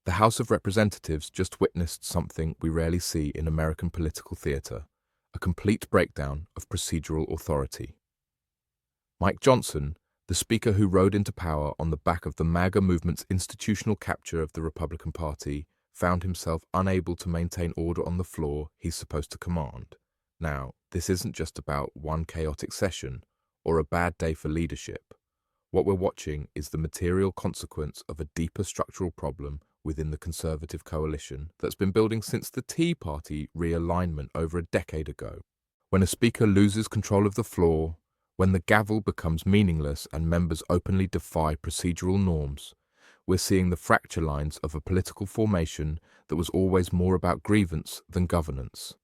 The House of Representatives just witnessed something we rarely see in American political theater, a complete breakdown of procedural authority. Mike Johnson, the speaker who rode into power on the back of the MAGA movement's institutional capture of the Republican Party, found himself unable to maintain order on the floor he's supposed to command. Now, this isn't just about one chaotic session or a bad day for leadership. What we're watching is the material consequence of a deeper structural problem within the Conservative coalition that's been building since the Tea Party realignment over a decade ago. When a speaker loses control of the floor, when the gavel becomes meaningless and members openly defy procedural norms, we're seeing the fracture lines of a political formation that was always more about grievance than governance.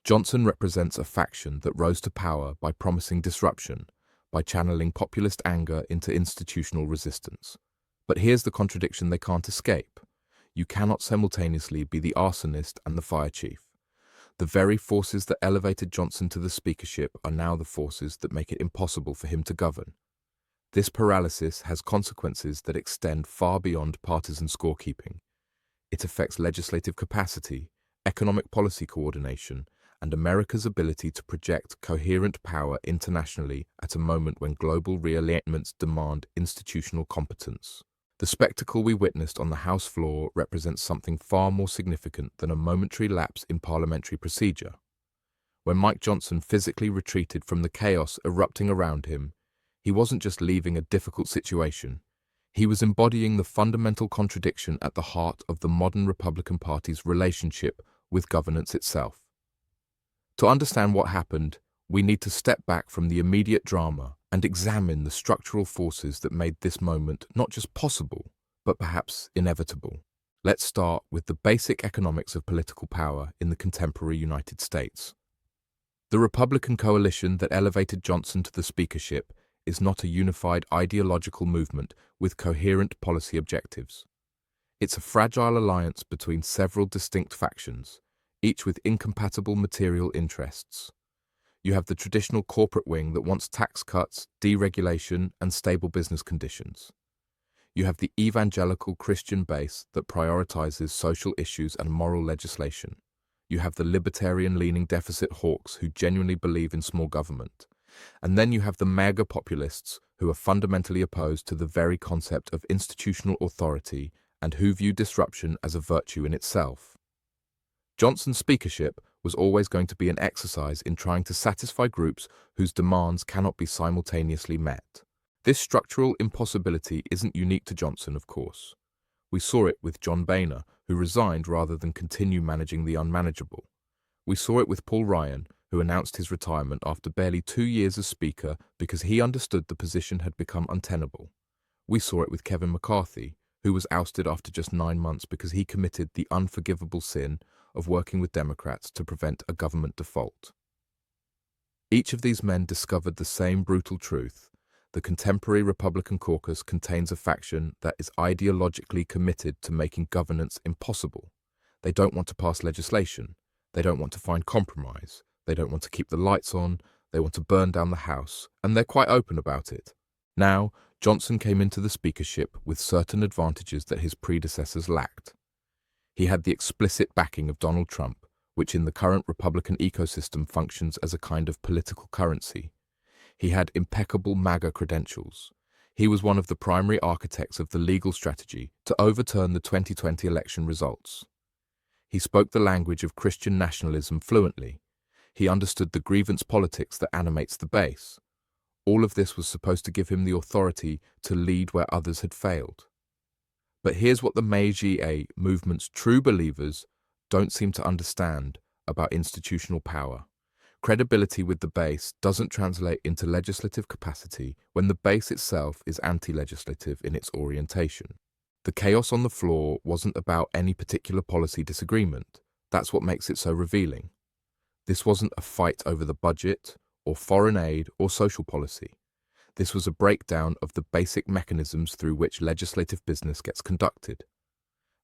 Johnson represents a faction that rose to power by promising disruption, by channeling populist anger into institutional resistance. But here's the contradiction they can't escape. You cannot simultaneously be the arsonist and the fire chief. The very forces that elevated Johnson to the speakership are now the forces that make it impossible for him to govern. This paralysis has consequences that extend far beyond partisan scorekeeping. It affects legislative capacity, economic policy coordination, and America's ability to project coherent power internationally at a moment when global realignments demand institutional competence. The spectacle we witnessed on the House floor represents something far more significant than a momentary lapse in parliamentary procedure. When Mike Johnson physically retreated from the chaos erupting around him, he wasn't just leaving a difficult situation. He was embodying the fundamental contradiction at the heart of the modern Republican Party's relationship with governance itself. To understand what happened, we need to step back from the immediate drama and examine the structural forces that made this moment not just possible, but perhaps inevitable. Let's start with the basic economics of political power in the contemporary United States. The Republican coalition that elevated Johnson to the speakership is not a unified ideological movement with coherent policy objectives. It's a fragile alliance between several distinct factions, each with incompatible material interests. You have the traditional corporate wing that wants tax cuts, deregulation, and stable business conditions. You have the evangelical Christian base that prioritizes social issues and moral legislation. You have the libertarian-leaning deficit hawks who genuinely believe in small government. And then you have the MAGA populists who are fundamentally opposed to the very concept of institutional authority and who view disruption as a virtue in itself. Johnson's speakership was always going to be an exercise in trying to satisfy groups whose demands cannot be simultaneously met. This structural impossibility isn't unique to Johnson, of course. We saw it with John Boehner, who resigned rather than continue managing the unmanageable. We saw it with Paul Ryan, who announced his retirement after barely 2 years as Speaker because he understood the position had become untenable. We saw it with Kevin McCarthy, who was ousted after just 9 months because he committed the unforgivable sin of working with Democrats to prevent a government default. Each of these men discovered the same brutal truth. The contemporary Republican caucus contains a faction that is ideologically committed to making governance impossible. They don't want to pass legislation. They don't want to find compromise. They don't want to keep the lights on. They want to burn down the House, and they're quite open about it. Now, Johnson came into the speakership with certain advantages that his predecessors lacked. He had the explicit backing of Donald Trump, which in the current Republican ecosystem functions as a kind of political currency. He had impeccable MAGA credentials. He was one of the primary architects of the legal strategy to overturn the 2020 election results. He spoke the language of Christian nationalism fluently. He understood the grievance politics that animates the base. All of this was supposed to give him the authority to lead where others had failed. But here's what the MAGA movement's true believers don't seem to understand about institutional power. Credibility with the base doesn't translate into legislative capacity when the base itself is anti-legislative in its orientation. The chaos on the floor wasn't about any particular policy disagreement. That's what makes it so revealing. This wasn't a fight over the budget, or foreign aid, or social policy. This was a breakdown of the basic mechanisms through which legislative business gets conducted.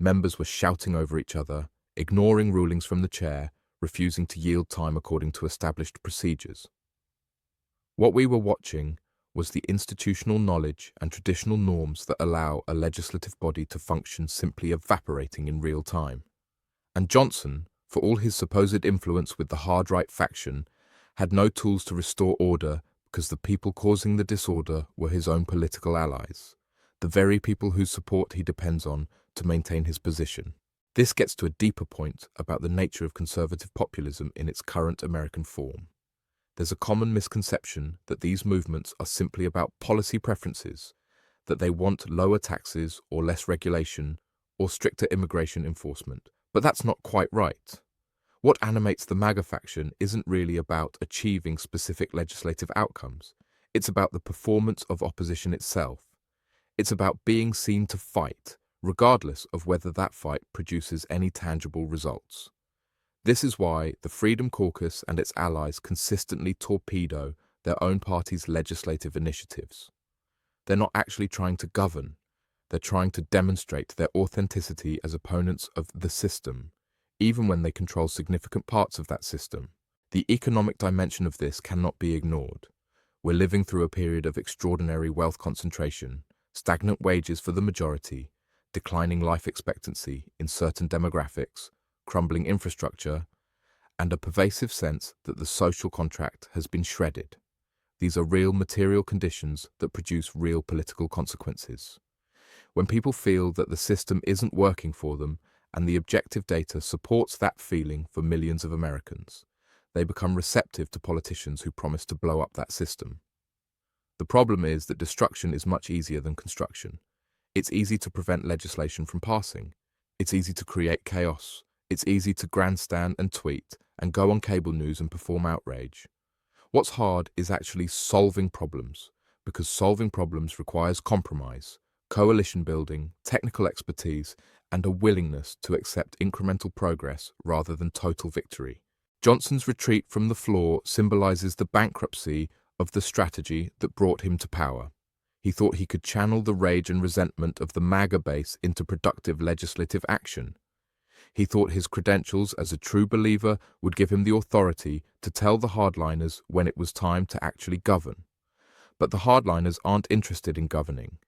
Members were shouting over each other, ignoring rulings from the chair, refusing to yield time according to established procedures. What we were watching was the institutional knowledge and traditional norms that allow a legislative body to function simply evaporating in real time. And Johnson, for all his supposed influence with the hard-right faction, had no tools to restore order because the people causing the disorder were his own political allies, the very people whose support he depends on to maintain his position. This gets to a deeper point about the nature of conservative populism in its current American form. There's a common misconception that these movements are simply about policy preferences, that they want lower taxes or less regulation or stricter immigration enforcement. But that's not quite right. What animates the MAGA faction isn't really about achieving specific legislative outcomes. It's about the performance of opposition itself. It's about being seen to fight, regardless of whether that fight produces any tangible results. This is why the Freedom Caucus and its allies consistently torpedo their own party's legislative initiatives. They're not actually trying to govern. They're trying to demonstrate their authenticity as opponents of the system, even when they control significant parts of that system. The economic dimension of this cannot be ignored. We're living through a period of extraordinary wealth concentration, stagnant wages for the majority, declining life expectancy in certain demographics, crumbling infrastructure, and a pervasive sense that the social contract has been shredded. These are real material conditions that produce real political consequences. When people feel that the system isn't working for them and the objective data supports that feeling for millions of Americans, they become receptive to politicians who promise to blow up that system. The problem is that destruction is much easier than construction. It's easy to prevent legislation from passing. It's easy to create chaos. It's easy to grandstand and tweet and go on cable news and perform outrage. What's hard is actually solving problems, because solving problems requires compromise, coalition building, technical expertise, and a willingness to accept incremental progress rather than total victory. Johnson's retreat from the floor symbolizes the bankruptcy of the strategy that brought him to power. He thought he could channel the rage and resentment of the MAGA base into productive legislative action. He thought his credentials as a true believer would give him the authority to tell the hardliners when it was time to actually govern. But the hardliners aren't interested in governing.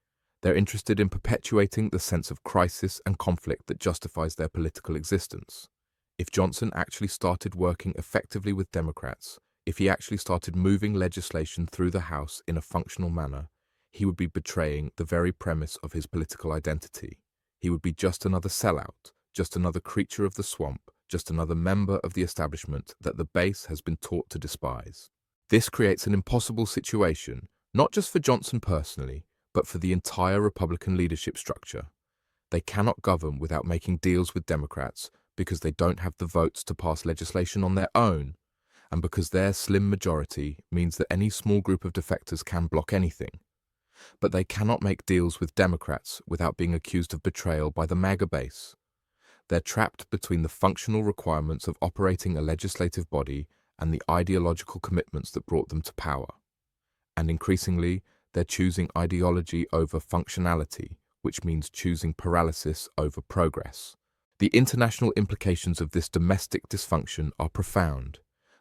They're interested in perpetuating the sense of crisis and conflict that justifies their political existence. If Johnson actually started working effectively with Democrats, if he actually started moving legislation through the House in a functional manner, he would be betraying the very premise of his political identity. He would be just another sellout, just another creature of the swamp, just another member of the establishment that the base has been taught to despise. This creates an impossible situation, not just for Johnson personally, but for the entire Republican leadership structure. They cannot govern without making deals with Democrats because they don't have the votes to pass legislation on their own, and because their slim majority means that any small group of defectors can block anything. But they cannot make deals with Democrats without being accused of betrayal by the MAGA base. They're trapped between the functional requirements of operating a legislative body and the ideological commitments that brought them to power. And increasingly, they're choosing ideology over functionality, which means choosing paralysis over progress. The international implications of this domestic dysfunction are profound.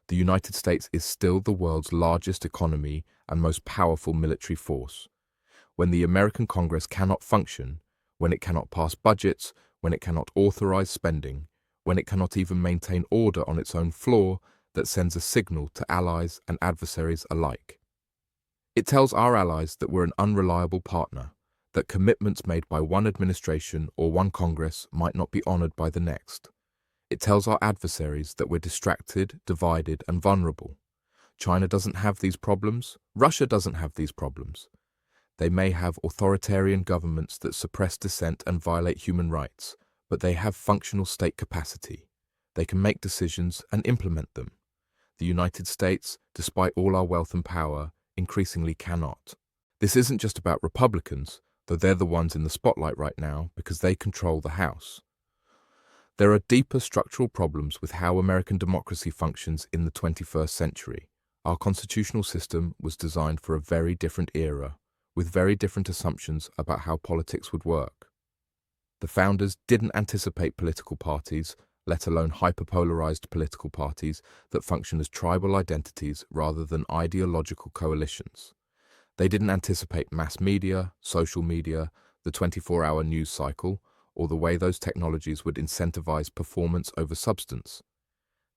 The United States is still the world's largest economy and most powerful military force. When the American Congress cannot function, when it cannot pass budgets, when it cannot authorize spending, when it cannot even maintain order on its own floor, that sends a signal to allies and adversaries alike. It tells our allies that we're an unreliable partner, that commitments made by one administration or one Congress might not be honored by the next. It tells our adversaries that we're distracted, divided, and vulnerable. China doesn't have these problems. Russia doesn't have these problems. They may have authoritarian governments that suppress dissent and violate human rights, but they have functional state capacity. They can make decisions and implement them. The United States, despite all our wealth and power, increasingly cannot. This isn't just about Republicans, though they're the ones in the spotlight right now because they control the House. There are deeper structural problems with how American democracy functions in the 21st century. Our constitutional system was designed for a very different era, with very different assumptions about how politics would work. The founders didn't anticipate political parties, let alone hyperpolarized political parties that function as tribal identities rather than ideological coalitions. They didn't anticipate mass media, social media, the 24-hour news cycle, or the way those technologies would incentivize performance over substance.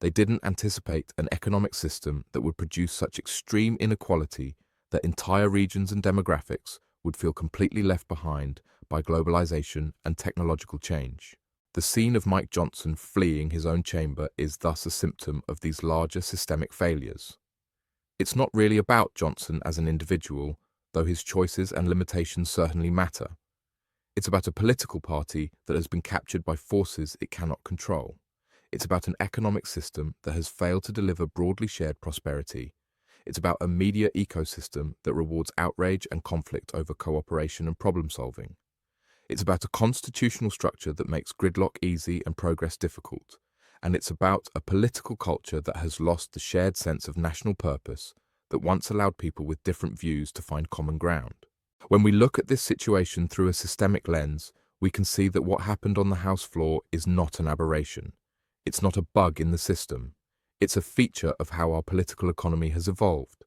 They didn't anticipate an economic system that would produce such extreme inequality that entire regions and demographics would feel completely left behind by globalization and technological change. The scene of Mike Johnson fleeing his own chamber is thus a symptom of these larger systemic failures. It's not really about Johnson as an individual, though his choices and limitations certainly matter. It's about a political party that has been captured by forces it cannot control. It's about an economic system that has failed to deliver broadly shared prosperity. It's about a media ecosystem that rewards outrage and conflict over cooperation and problem-solving. It's about a constitutional structure that makes gridlock easy and progress difficult. And it's about a political culture that has lost the shared sense of national purpose that once allowed people with different views to find common ground. When we look at this situation through a systemic lens, we can see that what happened on the House floor is not an aberration. It's not a bug in the system. It's a feature of how our political economy has evolved.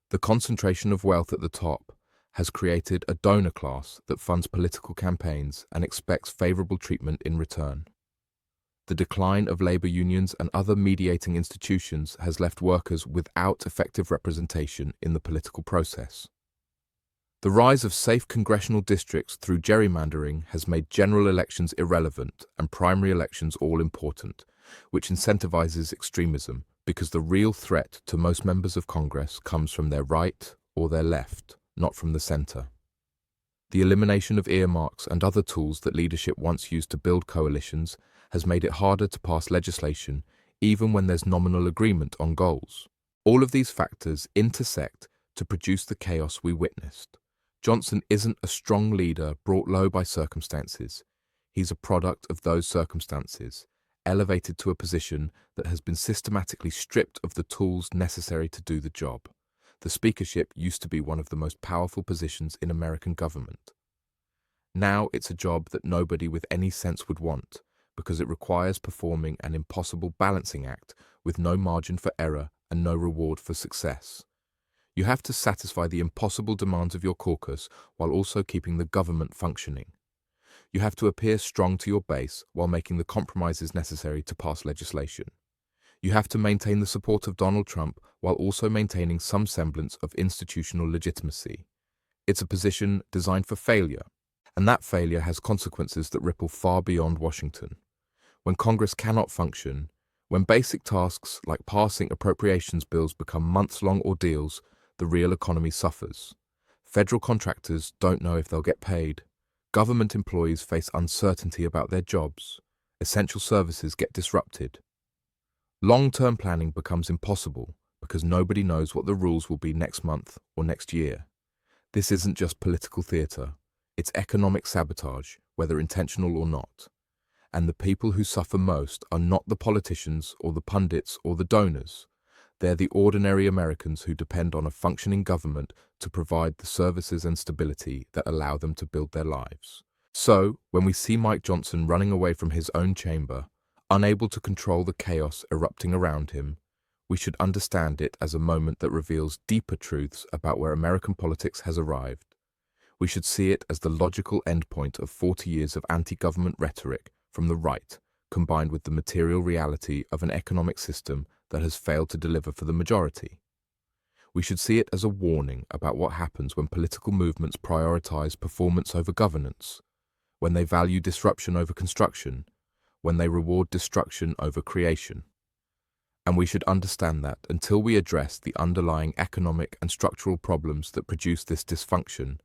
The concentration of wealth at the top has created a donor class that funds political campaigns and expects favorable treatment in return. The decline of labor unions and other mediating institutions has left workers without effective representation in the political process. The rise of safe congressional districts through gerrymandering has made general elections irrelevant and primary elections all-important, which incentivizes extremism because the real threat to most members of Congress comes from their right or their left, not from the center. The elimination of earmarks and other tools that leadership once used to build coalitions has made it harder to pass legislation even when there's nominal agreement on goals. All of these factors intersect to produce the chaos we witnessed. Johnson isn't a strong leader brought low by circumstances. He's a product of those circumstances, elevated to a position that has been systematically stripped of the tools necessary to do the job. The speakership used to be one of the most powerful positions in American government. Now it's a job that nobody with any sense would want, because it requires performing an impossible balancing act with no margin for error and no reward for success. You have to satisfy the impossible demands of your caucus while also keeping the government functioning. You have to appear strong to your base while making the compromises necessary to pass legislation. You have to maintain the support of Donald Trump while also maintaining some semblance of institutional legitimacy. It's a position designed for failure, and that failure has consequences that ripple far beyond Washington. When Congress cannot function, when basic tasks like passing appropriations bills become months-long ordeals, the real economy suffers. Federal contractors don't know if they'll get paid. Government employees face uncertainty about their jobs. Essential services get disrupted. Long-term planning becomes impossible because nobody knows what the rules will be next month or next year. This isn't just political theater. It's economic sabotage, whether intentional or not. And the people who suffer most are not the politicians or the pundits or the donors. They're the ordinary Americans who depend on a functioning government to provide the services and stability that allow them to build their lives. So, when we see Mike Johnson running away from his own chamber, unable to control the chaos erupting around him, we should understand it as a moment that reveals deeper truths about where American politics has arrived. We should see it as the logical endpoint of 40 years of anti-government rhetoric from the right, combined with the material reality of an economic system that has failed to deliver for the majority. We should see it as a warning about what happens when political movements prioritize performance over governance, when they value disruption over construction, when they reward destruction over creation. And we should understand that until we address the underlying economic and structural problems that produce this dysfunction,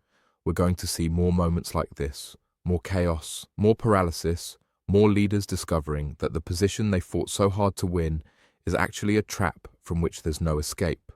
we're going to see more moments like this, more chaos, more paralysis, more leaders discovering that the position they fought so hard to win is actually a trap from which there's no escape.